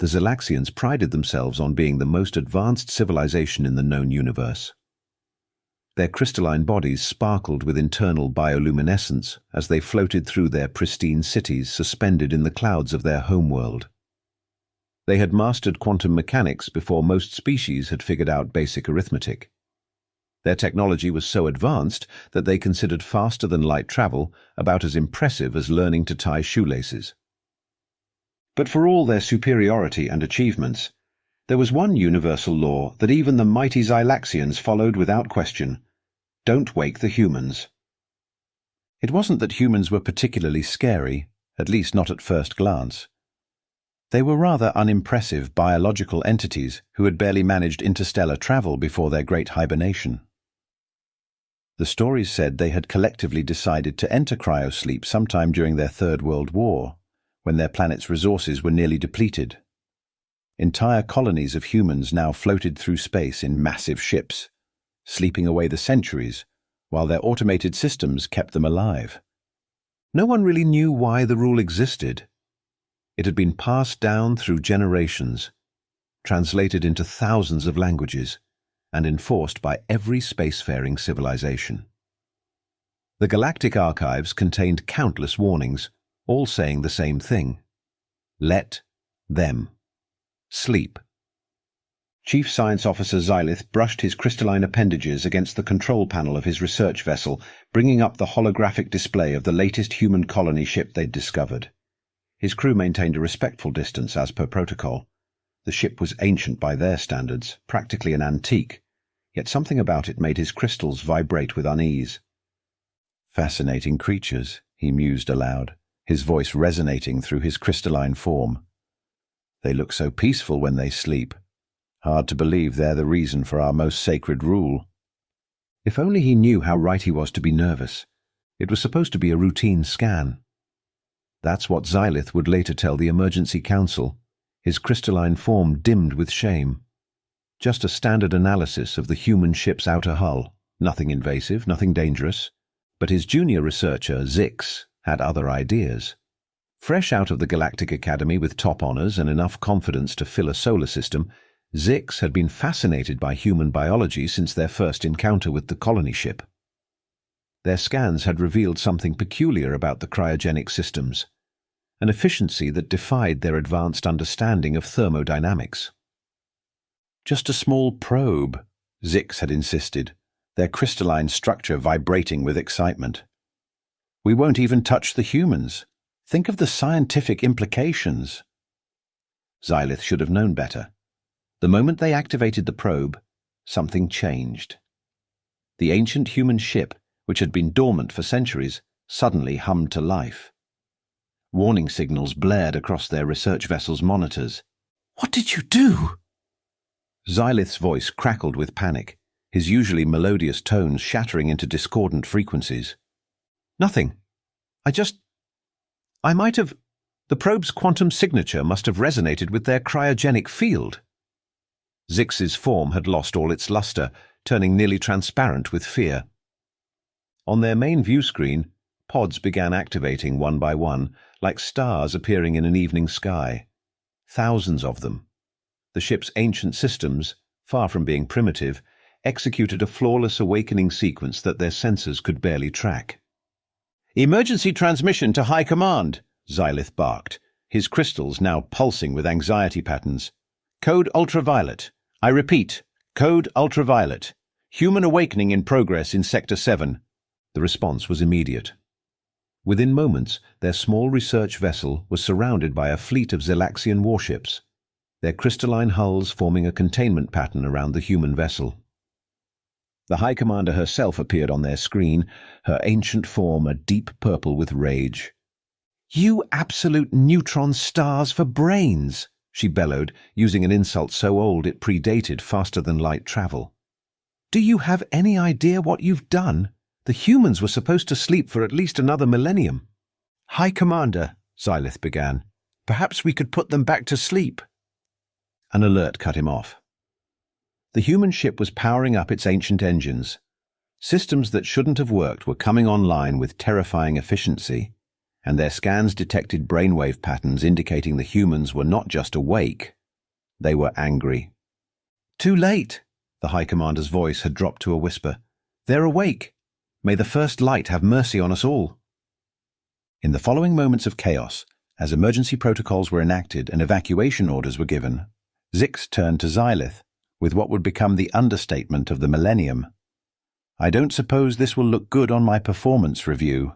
The Zelaxians prided themselves on being the most advanced civilization in the known universe. Their crystalline bodies sparkled with internal bioluminescence as they floated through their pristine cities suspended in the clouds of their homeworld. They had mastered quantum mechanics before most species had figured out basic arithmetic. Their technology was so advanced that they considered faster-than-light travel about as impressive as learning to tie shoelaces. But for all their superiority and achievements, there was one universal law that even the mighty Xylaxians followed without question: don't wake the humans. It wasn't that humans were particularly scary, at least not at first glance. They were rather unimpressive biological entities who had barely managed interstellar travel before their great hibernation. The stories said they had collectively decided to enter cryosleep sometime during their Third World War, when their planet's resources were nearly depleted. Entire colonies of humans now floated through space in massive ships, sleeping away the centuries, while their automated systems kept them alive. No one really knew why the rule existed. It had been passed down through generations, translated into thousands of languages, and enforced by every spacefaring civilization. The Galactic Archives contained countless warnings, all saying the same thing: let them sleep. Chief Science Officer Xylith brushed his crystalline appendages against the control panel of his research vessel, bringing up the holographic display of the latest human colony ship they'd discovered. His crew maintained a respectful distance as per protocol. The ship was ancient by their standards, practically an antique, yet something about it made his crystals vibrate with unease. Fascinating creatures, he mused aloud, his voice resonating through his crystalline form. They look so peaceful when they sleep. Hard to believe they're the reason for our most sacred rule. If only he knew how right he was to be nervous. It was supposed to be a routine scan. That's what Xylith would later tell the Emergency Council, his crystalline form dimmed with shame. Just a standard analysis of the human ship's outer hull, nothing invasive, nothing dangerous. But his junior researcher, Zix, had other ideas. Fresh out of the Galactic Academy with top honors and enough confidence to fill a solar system, Zix had been fascinated by human biology since their first encounter with the colony ship. Their scans had revealed something peculiar about the cryogenic systems, an efficiency that defied their advanced understanding of thermodynamics. Just a small probe, Zix had insisted, their crystalline structure vibrating with excitement. We won't even touch the humans. Think of the scientific implications. Xylith should have known better. The moment they activated the probe, something changed. The ancient human ship, which had been dormant for centuries, suddenly hummed to life. Warning signals blared across their research vessel's monitors. "What did you do?" Xylith's voice crackled with panic, his usually melodious tones shattering into discordant frequencies. "Nothing. The probe's quantum signature must have resonated with their cryogenic field." Zix's form had lost all its luster, turning nearly transparent with fear. On their main view screen, pods began activating one by one, like stars appearing in an evening sky. Thousands of them. The ship's ancient systems, far from being primitive, executed a flawless awakening sequence that their sensors could barely track. "Emergency transmission to High Command," Xylith barked, his crystals now pulsing with anxiety patterns. "Code ultraviolet. I repeat, code ultraviolet. Human awakening in progress in Sector 7. The response was immediate. Within moments, their small research vessel was surrounded by a fleet of Xylaxian warships, their crystalline hulls forming a containment pattern around the human vessel. The High Commander herself appeared on their screen, her ancient form a deep purple with rage. "You absolute neutron stars for brains!" she bellowed, using an insult so old it predated faster-than-light travel. "Do you have any idea what you've done? The humans were supposed to sleep for at least another millennium." "High Commander," Xylith began, "perhaps we could put them back to sleep." An alert cut him off. The human ship was powering up its ancient engines. Systems that shouldn't have worked were coming online with terrifying efficiency, and their scans detected brainwave patterns indicating the humans were not just awake, they were angry. "Too late!" The High Commander's voice had dropped to a whisper. "They're awake! May the First Light have mercy on us all!" In the following moments of chaos, as emergency protocols were enacted and evacuation orders were given, Zix turned to Xylith with what would become the understatement of the millennium. "I don't suppose this will look good on my performance review."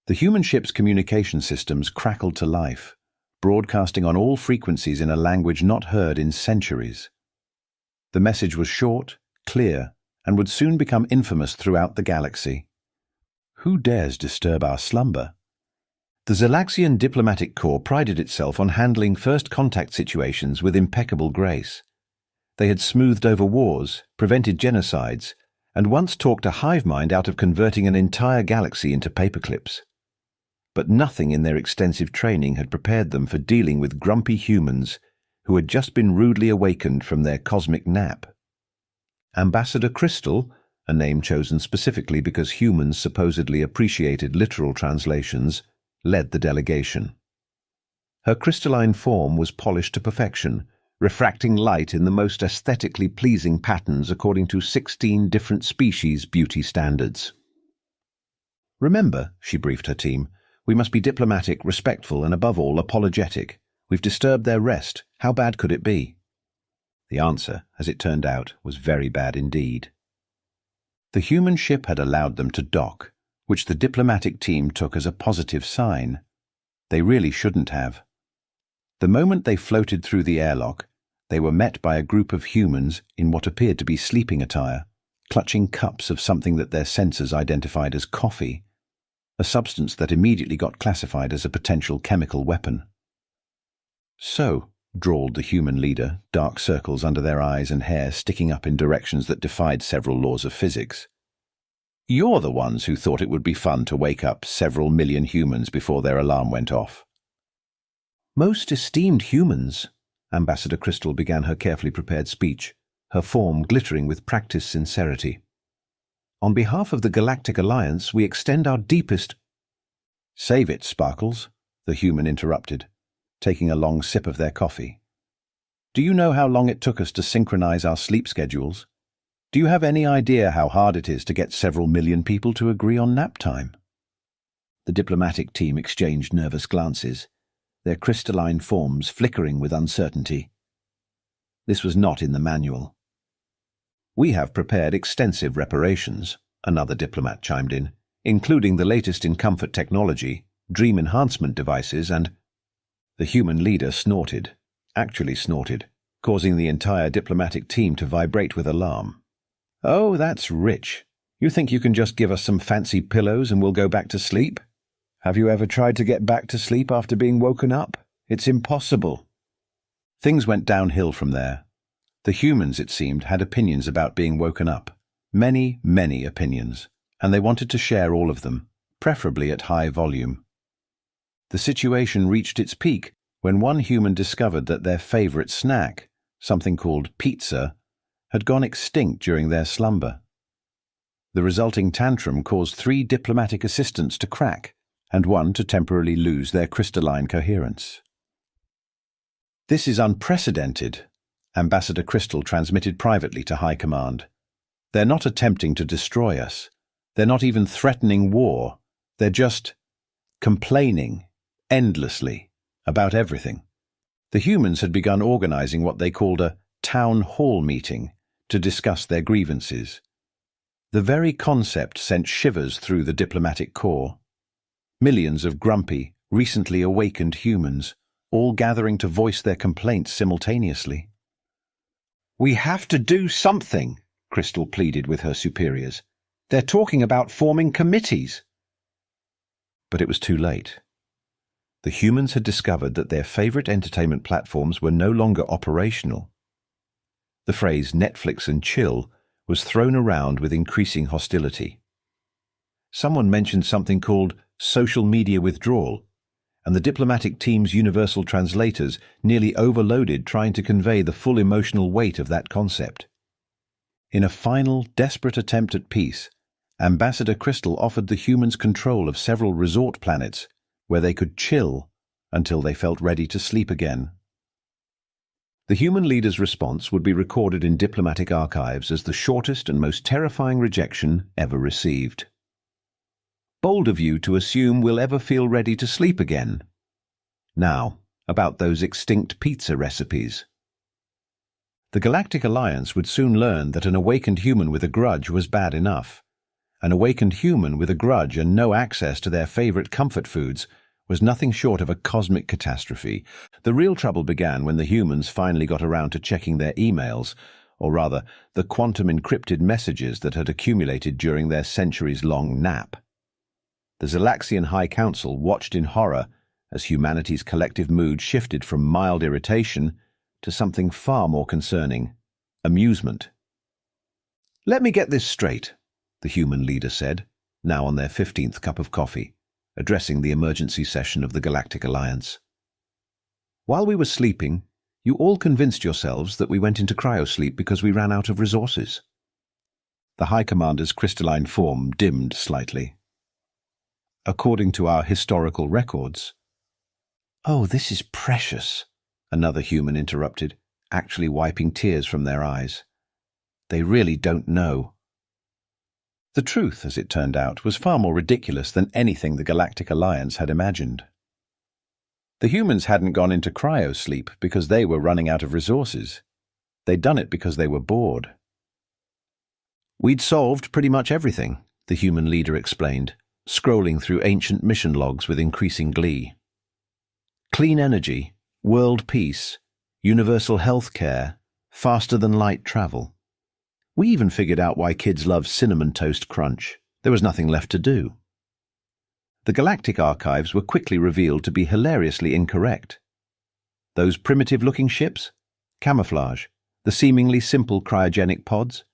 The human ship's communication systems crackled to life, broadcasting on all frequencies in a language not heard in centuries. The message was short, clear, and would soon become infamous throughout the galaxy. "Who dares disturb our slumber?" The Zelaxian Diplomatic Corps prided itself on handling first contact situations with impeccable grace. They had smoothed over wars, prevented genocides, and once talked a hive mind out of converting an entire galaxy into paperclips. But nothing in their extensive training had prepared them for dealing with grumpy humans who had just been rudely awakened from their cosmic nap. Ambassador Crystal, a name chosen specifically because humans supposedly appreciated literal translations, led the delegation. Her crystalline form was polished to perfection, refracting light in the most aesthetically pleasing patterns according to 16 different species beauty standards. "Remember," she briefed her team, "we must be diplomatic, respectful, and above all, apologetic. We've disturbed their rest. How bad could it be?" The answer, as it turned out, was very bad indeed. The human ship had allowed them to dock, which the diplomatic team took as a positive sign. They really shouldn't have. The moment they floated through the airlock, they were met by a group of humans in what appeared to be sleeping attire, clutching cups of something that their sensors identified as coffee, a substance that immediately got classified as a potential chemical weapon. "So," drawled the human leader, dark circles under their eyes and hair sticking up in directions that defied several laws of physics, "you're the ones who thought it would be fun to wake up several million humans before their alarm went off." "Most esteemed humans," Ambassador Crystal began her carefully prepared speech, her form glittering with practiced sincerity. "On behalf of the Galactic Alliance, we extend our deepest—" "Save it, Sparkles," the human interrupted, taking a long sip of their coffee. "Do you know how long it took us to synchronize our sleep schedules? Do you have any idea how hard it is to get several million people to agree on nap time?" The diplomatic team exchanged nervous glances, their crystalline forms flickering with uncertainty. This was not in the manual. "We have prepared extensive reparations," another diplomat chimed in, "including the latest in comfort technology, dream enhancement devices, and—" The human leader snorted, actually snorted, causing the entire diplomatic team to vibrate with alarm. "Oh, that's rich. You think you can just give us some fancy pillows and we'll go back to sleep? Have you ever tried to get back to sleep after being woken up? It's impossible." Things went downhill from there. The humans, it seemed, had opinions about being woken up. Many, many opinions, and they wanted to share all of them, preferably at high volume. The situation reached its peak when one human discovered that their favorite snack, something called pizza, had gone extinct during their slumber. The resulting tantrum caused 3 diplomatic assistants to crack, and 1 to temporarily lose their crystalline coherence. "This is unprecedented," Ambassador Crystal transmitted privately to High Command. "They're not attempting to destroy us. They're not even threatening war. They're just complaining, endlessly, about everything." The humans had begun organizing what they called a town hall meeting to discuss their grievances. The very concept sent shivers through the diplomatic corps. Millions of grumpy, recently awakened humans, all gathering to voice their complaints simultaneously. "We have to do something," Crystal pleaded with her superiors. "They're talking about forming committees." But it was too late. The humans had discovered that their favorite entertainment platforms were no longer operational. The phrase Netflix and chill was thrown around with increasing hostility. Someone mentioned something called social media withdrawal, and the diplomatic team's universal translators nearly overloaded trying to convey the full emotional weight of that concept. In a final, desperate attempt at peace, Ambassador Crystal offered the humans control of several resort planets where they could chill until they felt ready to sleep again. The human leader's response would be recorded in diplomatic archives as the shortest and most terrifying rejection ever received. Bold of you to assume we'll ever feel ready to sleep again. Now, about those extinct pizza recipes. The Galactic Alliance would soon learn that an awakened human with a grudge was bad enough. An awakened human with a grudge and no access to their favorite comfort foods was nothing short of a cosmic catastrophe. The real trouble began when the humans finally got around to checking their emails, or rather, the quantum-encrypted messages that had accumulated during their centuries-long nap. The Zalaxian High Council watched in horror as humanity's collective mood shifted from mild irritation to something far more concerning: amusement. "Let me get this straight," the human leader said, now on their 15th cup of coffee, addressing the emergency session of the Galactic Alliance. "While we were sleeping, you all convinced yourselves that we went into cryosleep because we ran out of resources." The High Commander's crystalline form dimmed slightly. "According to our historical records." "Oh, this is precious," another human interrupted, actually wiping tears from their eyes. "They really don't know." The truth, as it turned out, was far more ridiculous than anything the Galactic Alliance had imagined. The humans hadn't gone into cryosleep because they were running out of resources. They'd done it because they were bored. "We'd solved pretty much everything," the human leader explained, scrolling through ancient mission logs with increasing glee. "Clean energy, world peace, universal health care, faster-than-light travel. We even figured out why kids love Cinnamon Toast Crunch. There was nothing left to do." The Galactic Archives were quickly revealed to be hilariously incorrect. Those primitive-looking ships? Camouflage. The seemingly simple cryogenic pods?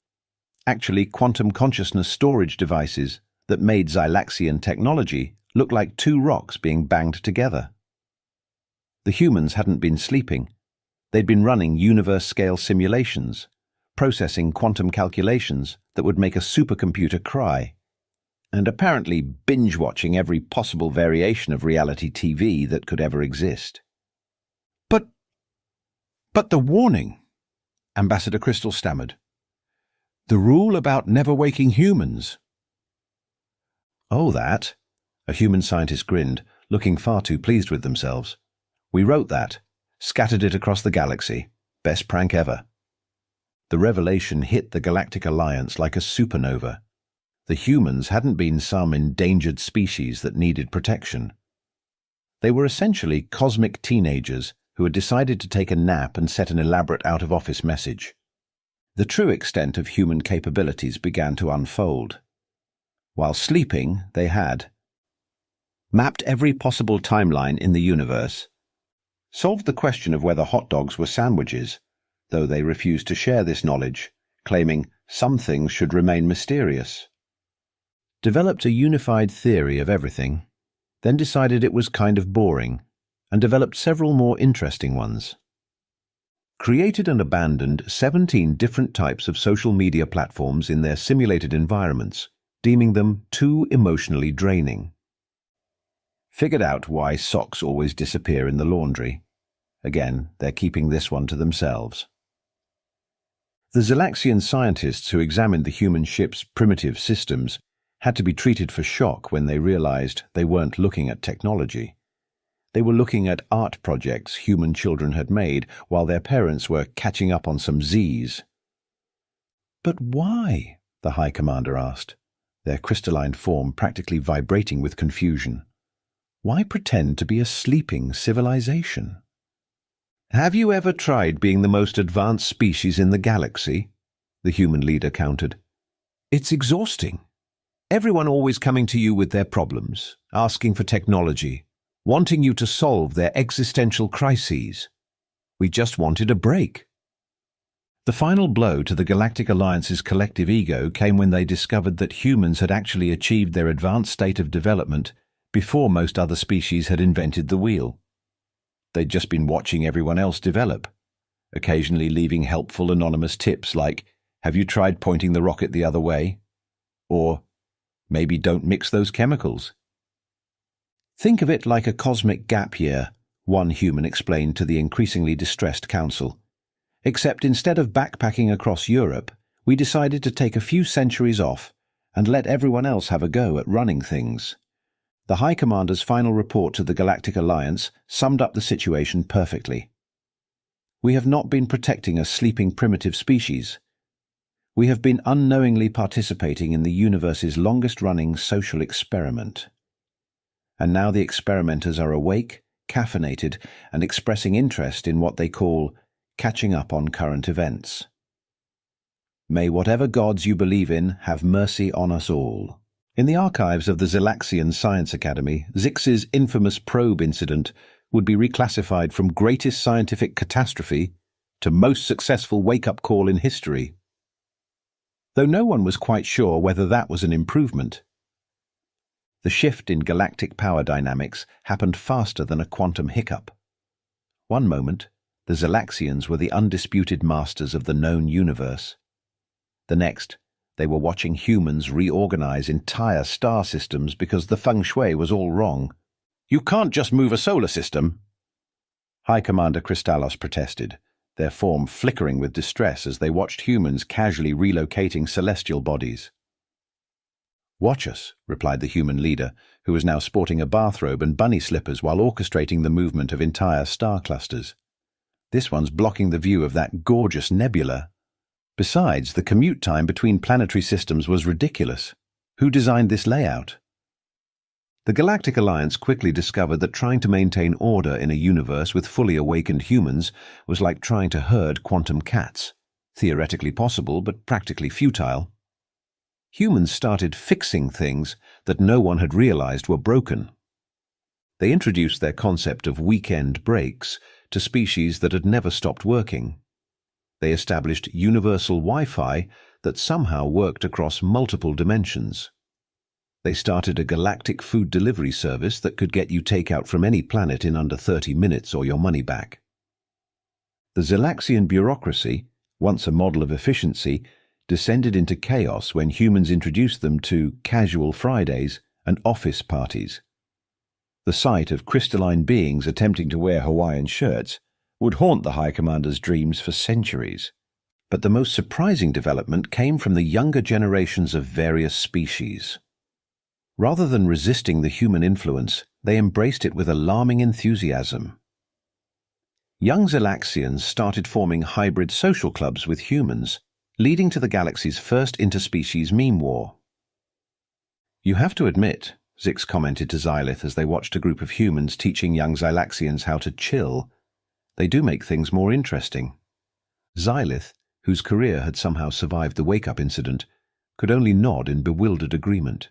Actually quantum consciousness storage devices that made Xylaxian technology look like two rocks being banged together. The humans hadn't been sleeping. They'd been running universe-scale simulations, processing quantum calculations that would make a supercomputer cry, and apparently binge-watching every possible variation of reality TV that could ever exist. But the warning," Ambassador Crystal stammered. "The rule about never waking humans." "Oh, that?" A human scientist grinned, looking far too pleased with themselves. "We wrote that, scattered it across the galaxy. Best prank ever." The revelation hit the Galactic Alliance like a supernova. The humans hadn't been some endangered species that needed protection. They were essentially cosmic teenagers who had decided to take a nap and set an elaborate out-of-office message. The true extent of human capabilities began to unfold. While sleeping, they had mapped every possible timeline in the universe, solved the question of whether hot dogs were sandwiches, though they refused to share this knowledge, claiming some things should remain mysterious, developed a unified theory of everything, then decided it was kind of boring, and developed several more interesting ones. Created and abandoned 17 different types of social media platforms in their simulated environments, deeming them too emotionally draining. Figured out why socks always disappear in the laundry. Again, they're keeping this one to themselves. The Zalaxian scientists who examined the human ship's primitive systems had to be treated for shock when they realized they weren't looking at technology. They were looking at art projects human children had made while their parents were catching up on some Z's. "But why?" the High Commander asked, their crystalline form practically vibrating with confusion. "Why pretend to be a sleeping civilization?" "Have you ever tried being the most advanced species in the galaxy?" the human leader countered. "It's exhausting. Everyone always coming to you with their problems, asking for technology, wanting you to solve their existential crises. We just wanted a break." The final blow to the Galactic Alliance's collective ego came when they discovered that humans had actually achieved their advanced state of development before most other species had invented the wheel. They'd just been watching everyone else develop, occasionally leaving helpful anonymous tips like, "Have you tried pointing the rocket the other way?" Or, Maybe don't mix those chemicals. Think of it like a cosmic gap year, one human explained to the increasingly distressed council. Except instead of backpacking across Europe, we decided to take a few centuries off and let everyone else have a go at running things. The High Commander's final report to the Galactic Alliance summed up the situation perfectly. We have not been protecting a sleeping primitive species. We have been unknowingly participating in the universe's longest-running social experiment. And now the experimenters are awake, caffeinated, and expressing interest in what they call catching up on current events. May whatever gods you believe in have mercy on us all. In the archives of the Zelaxian Science Academy, Zix's infamous probe incident would be reclassified from greatest scientific catastrophe to most successful wake-up call in history. Though no one was quite sure whether that was an improvement. The shift in galactic power dynamics happened faster than a quantum hiccup. One moment, the Zelaxians were the undisputed masters of the known universe. The next, they were watching humans reorganize entire star systems because the feng shui was all wrong. "You can't just move a solar system!" High Commander Kristallos protested, their form flickering with distress as they watched humans casually relocating celestial bodies. "Watch us," replied the human leader, who was now sporting a bathrobe and bunny slippers while orchestrating the movement of entire star clusters. "This one's blocking the view of that gorgeous nebula. Besides, the commute time between planetary systems was ridiculous. Who designed this layout?" The Galactic Alliance quickly discovered that trying to maintain order in a universe with fully awakened humans was like trying to herd quantum cats. Theoretically possible, but practically futile. Humans started fixing things that no one had realized were broken. They introduced their concept of weekend breaks to species that had never stopped working. They established universal Wi-Fi that somehow worked across multiple dimensions. They started a galactic food delivery service that could get you takeout from any planet in under 30 minutes or your money back. The Zelaxian bureaucracy, once a model of efficiency, descended into chaos when humans introduced them to casual Fridays and office parties. The sight of crystalline beings attempting to wear Hawaiian shirts would haunt the High Commander's dreams for centuries. But the most surprising development came from the younger generations of various species. Rather than resisting the human influence, they embraced it with alarming enthusiasm. Young Zelaxians started forming hybrid social clubs with humans, leading to the galaxy's first interspecies meme war. "You have to admit," Zix commented to Xylith as they watched a group of humans teaching young Zylaxians how to chill, "they do make things more interesting." Xylith, whose career had somehow survived the wake-up incident, could only nod in bewildered agreement.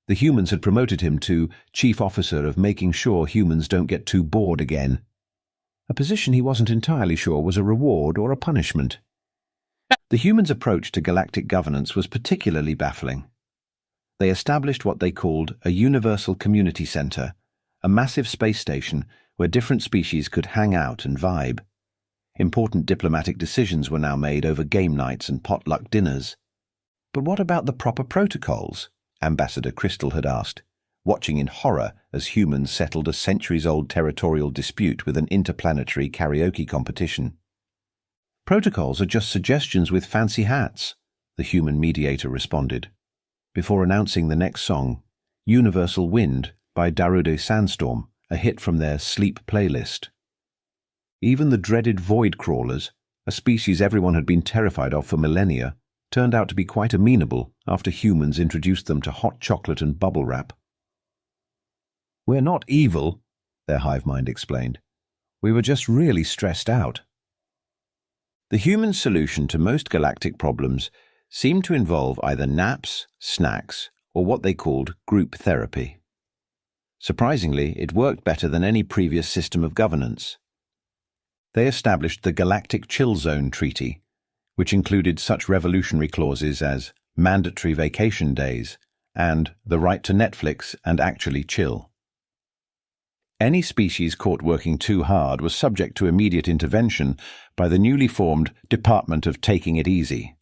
The humans had promoted him to Chief Officer of making sure humans don't get too bored again. A position he wasn't entirely sure was a reward or a punishment. The humans' approach to galactic governance was particularly baffling. They established what they called a Universal Community Center, a massive space station where different species could hang out and vibe. Important diplomatic decisions were now made over game nights and potluck dinners. But what about the proper protocols? Ambassador Crystal had asked, watching in horror as humans settled a centuries-old territorial dispute with an interplanetary karaoke competition. "Protocols are just suggestions with fancy hats," the human mediator responded, before announcing the next song, Universal Wind by Darude Sandstorm, a hit from their Sleep playlist. Even the dreaded void crawlers, a species everyone had been terrified of for millennia, turned out to be quite amenable after humans introduced them to hot chocolate and bubble wrap. "We're not evil," their hive mind explained. "We were just really stressed out." The human solution to most galactic problems seemed to involve either naps, snacks, or what they called group therapy. Surprisingly, it worked better than any previous system of governance. They established the Galactic Chill Zone Treaty, which included such revolutionary clauses as mandatory vacation days and the right to Netflix and actually chill. Any species caught working too hard was subject to immediate intervention by the newly formed Department of Taking It Easy.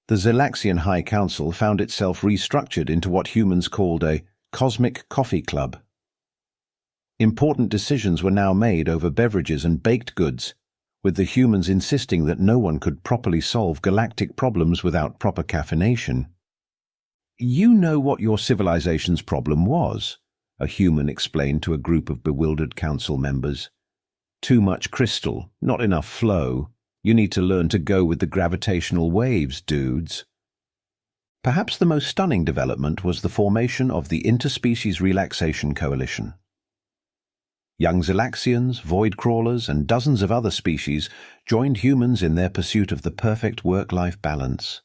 The Zelaxian High Council found itself restructured into what humans called a cosmic coffee club. Important decisions were now made over beverages and baked goods, with the humans insisting that no one could properly solve galactic problems without proper caffeination. "You know what your civilization's problem was," a human explained to a group of bewildered council members. "Too much crystal, not enough flow. You need to learn to go with the gravitational waves, dudes." Perhaps the most stunning development was the formation of the Interspecies Relaxation Coalition. Young Zelaxians, void crawlers, and dozens of other species joined humans in their pursuit of the perfect work-life balance.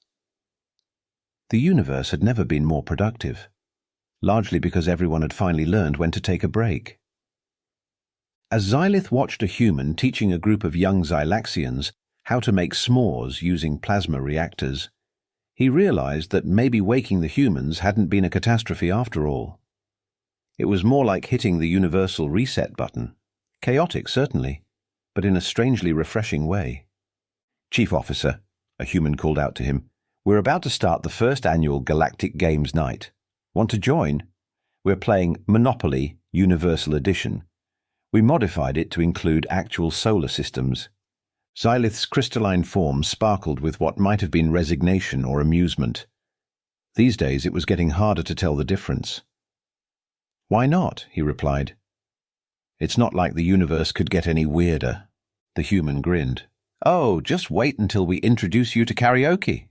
The universe had never been more productive, largely because everyone had finally learned when to take a break. As Xylith watched a human teaching a group of young Xylaxians how to make s'mores using plasma reactors, he realized that maybe waking the humans hadn't been a catastrophe after all. It was more like hitting the universal reset button. Chaotic, certainly, but in a strangely refreshing way. "Chief Officer," a human called out to him, "we're about to start the first annual Galactic Games Night. Want to join? We're playing Monopoly Universal Edition. We modified it to include actual solar systems." Xylith's crystalline form sparkled with what might have been resignation or amusement. These days it was getting harder to tell the difference. "Why not?" he replied. "It's not like the universe could get any weirder." The human grinned. "Oh, just wait until we introduce you to karaoke."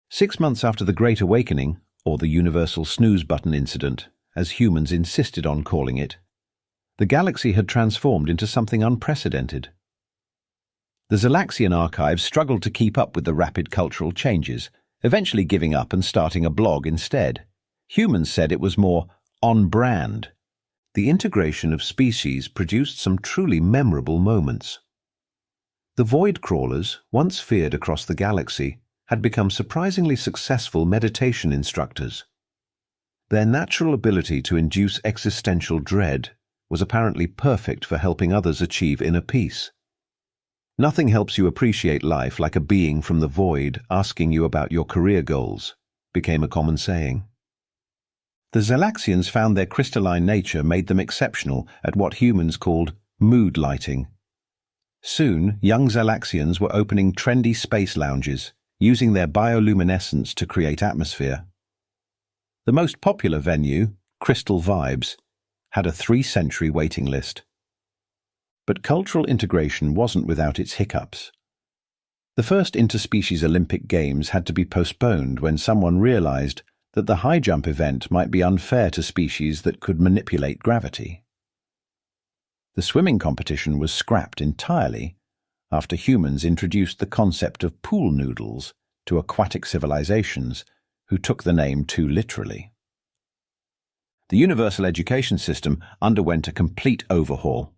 6 months after the Great Awakening, or the Universal Snooze Button Incident, as humans insisted on calling it, the galaxy had transformed into something unprecedented. The Zelaxian archives struggled to keep up with the rapid cultural changes, eventually giving up and starting a blog instead. Humans said it was more on brand. The integration of species produced some truly memorable moments. The void crawlers, once feared across the galaxy, had become surprisingly successful meditation instructors. Their natural ability to induce existential dread was apparently perfect for helping others achieve inner peace. "Nothing helps you appreciate life like a being from the void asking you about your career goals," became a common saying. The Zelaxians found their crystalline nature made them exceptional at what humans called mood lighting. Soon, young Zelaxians were opening trendy space lounges, using their bioluminescence to create atmosphere. The most popular venue, Crystal Vibes, had a 3-century waiting list. But cultural integration wasn't without its hiccups. The first interspecies Olympic Games had to be postponed when someone realized that the high jump event might be unfair to species that could manipulate gravity. The swimming competition was scrapped entirely after humans introduced the concept of pool noodles to aquatic civilizations who took the name too literally. The universal education system underwent a complete overhaul.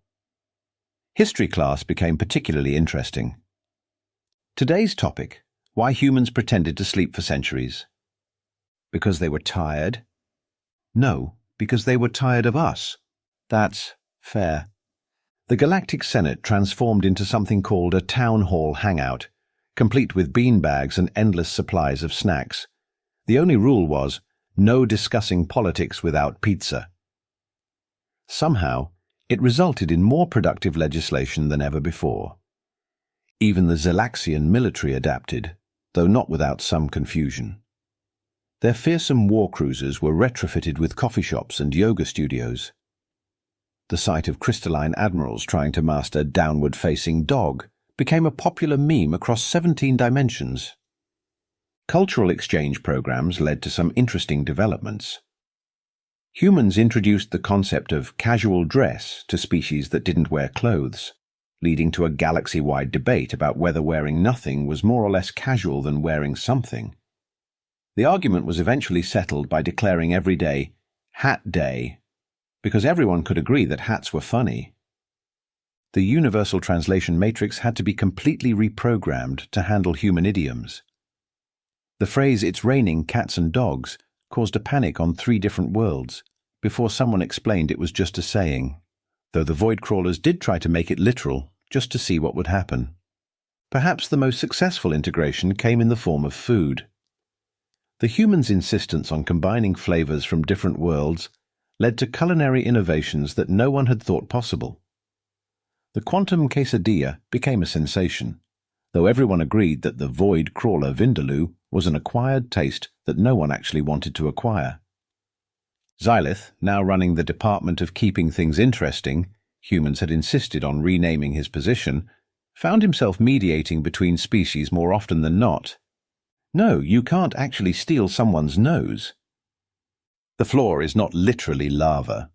History class became particularly interesting. Today's topic: why humans pretended to sleep for centuries. Because they were tired? No, because they were tired of us. That's fair. The Galactic Senate transformed into something called a town hall hangout, complete with beanbags and endless supplies of snacks. The only rule was, no discussing politics without pizza. Somehow, it resulted in more productive legislation than ever before. Even the Zelaxian military adapted, though not without some confusion. Their fearsome war cruisers were retrofitted with coffee shops and yoga studios. The sight of crystalline admirals trying to master downward-facing dog became a popular meme across 17 dimensions. Cultural exchange programs led to some interesting developments. Humans introduced the concept of casual dress to species that didn't wear clothes, leading to a galaxy-wide debate about whether wearing nothing was more or less casual than wearing something. The argument was eventually settled by declaring every day Hat Day, because everyone could agree that hats were funny. The universal translation matrix had to be completely reprogrammed to handle human idioms. The phrase "it's raining cats and dogs" caused a panic on 3 different worlds, before someone explained it was just a saying, though the void crawlers did try to make it literal, just to see what would happen. Perhaps the most successful integration came in the form of food. The humans' insistence on combining flavors from different worlds led to culinary innovations that no one had thought possible. The quantum quesadilla became a sensation, though everyone agreed that the void crawler vindaloo was an acquired taste that no one actually wanted to acquire. Xylith, now running the department of keeping things interesting, humans had insisted on renaming his position, found himself mediating between species more often than not. No, you can't actually steal someone's nose. The floor is not literally lava.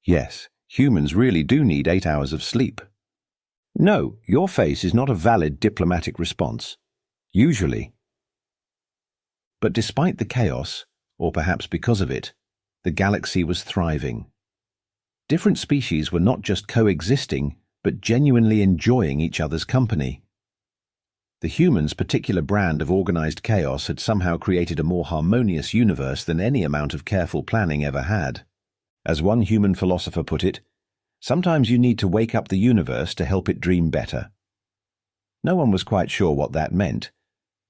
Yes, humans really do need 8 hours of sleep. No, your face is not a valid diplomatic response. Usually. But despite the chaos, or perhaps because of it, the galaxy was thriving. Different species were not just coexisting, but genuinely enjoying each other's company. The humans' particular brand of organized chaos had somehow created a more harmonious universe than any amount of careful planning ever had. As one human philosopher put it, sometimes you need to wake up the universe to help it dream better. No one was quite sure what that meant,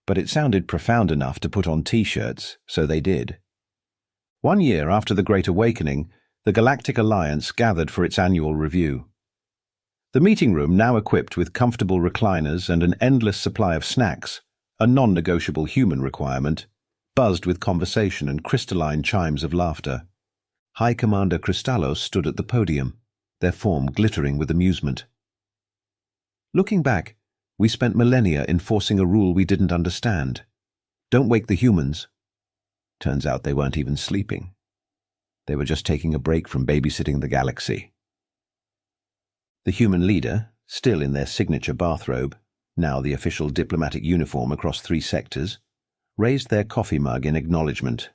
but it sounded profound enough to put on T-shirts, so they did. 1 year after the Great Awakening, the Galactic Alliance gathered for its annual review. The meeting room, now equipped with comfortable recliners and an endless supply of snacks, a non-negotiable human requirement, buzzed with conversation and crystalline chimes of laughter. High Commander Kristallos stood at the podium, their form glittering with amusement. Looking back, we spent millennia enforcing a rule we didn't understand. Don't wake the humans. Turns out they weren't even sleeping. They were just taking a break from babysitting the galaxy. The human leader, still in their signature bathrobe, now the official diplomatic uniform across 3 sectors, raised their coffee mug in acknowledgement.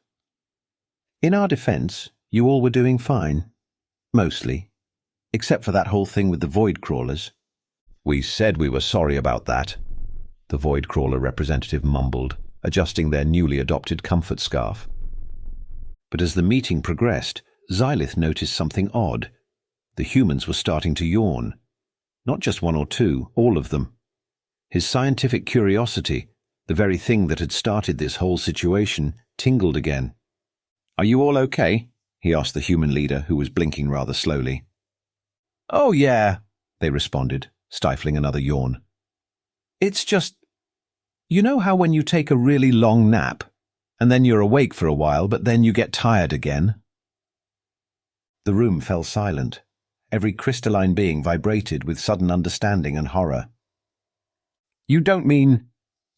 In our defense, you all were doing fine. Mostly. Except for that whole thing with the void crawlers. We said we were sorry about that, the void crawler representative mumbled, adjusting their newly adopted comfort scarf. But as the meeting progressed, Xylith noticed something odd. The humans were starting to yawn. Not just 1 or 2, all of them. His scientific curiosity, the very thing that had started this whole situation, tingled again. "Are you all okay?" he asked the human leader, who was blinking rather slowly. "Oh yeah," they responded, stifling another yawn. "It's just, you know how when you take a really long nap, and then you're awake for a while, but then you get tired again?" The room fell silent. Every crystalline being vibrated with sudden understanding and horror. "You don't mean—"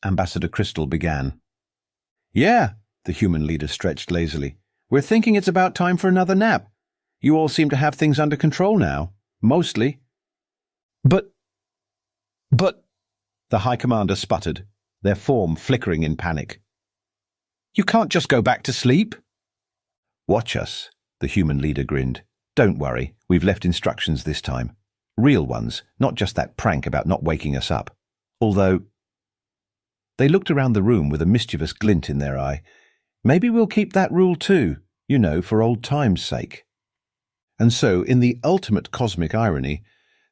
Ambassador Crystal began. "Yeah," the human leader stretched lazily. "We're thinking it's about time for another nap. You all seem to have things under control now. Mostly." But, the High Commander sputtered, their form flickering in panic. "You can't just go back to sleep." "Watch us," the human leader grinned. "Don't worry, we've left instructions this time. Real ones, not just that prank about not waking us up. Although—" They looked around the room with a mischievous glint in their eye. "Maybe we'll keep that rule too, you know, for old time's sake." And so, in the ultimate cosmic irony,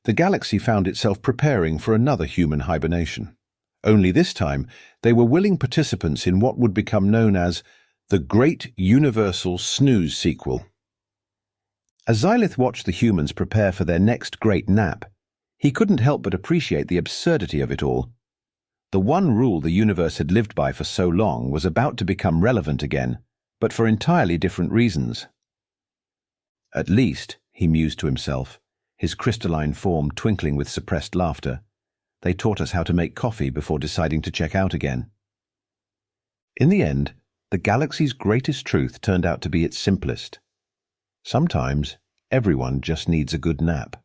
the galaxy found itself preparing for another human hibernation. Only this time, they were willing participants in what would become known as the Great Universal Snooze Sequel. As Xylith watched the humans prepare for their next great nap, he couldn't help but appreciate the absurdity of it all. The one rule the universe had lived by for so long was about to become relevant again, but for entirely different reasons. At least, he mused to himself, his crystalline form twinkling with suppressed laughter, they taught us how to make coffee before deciding to check out again. In the end, the galaxy's greatest truth turned out to be its simplest. Sometimes, everyone just needs a good nap.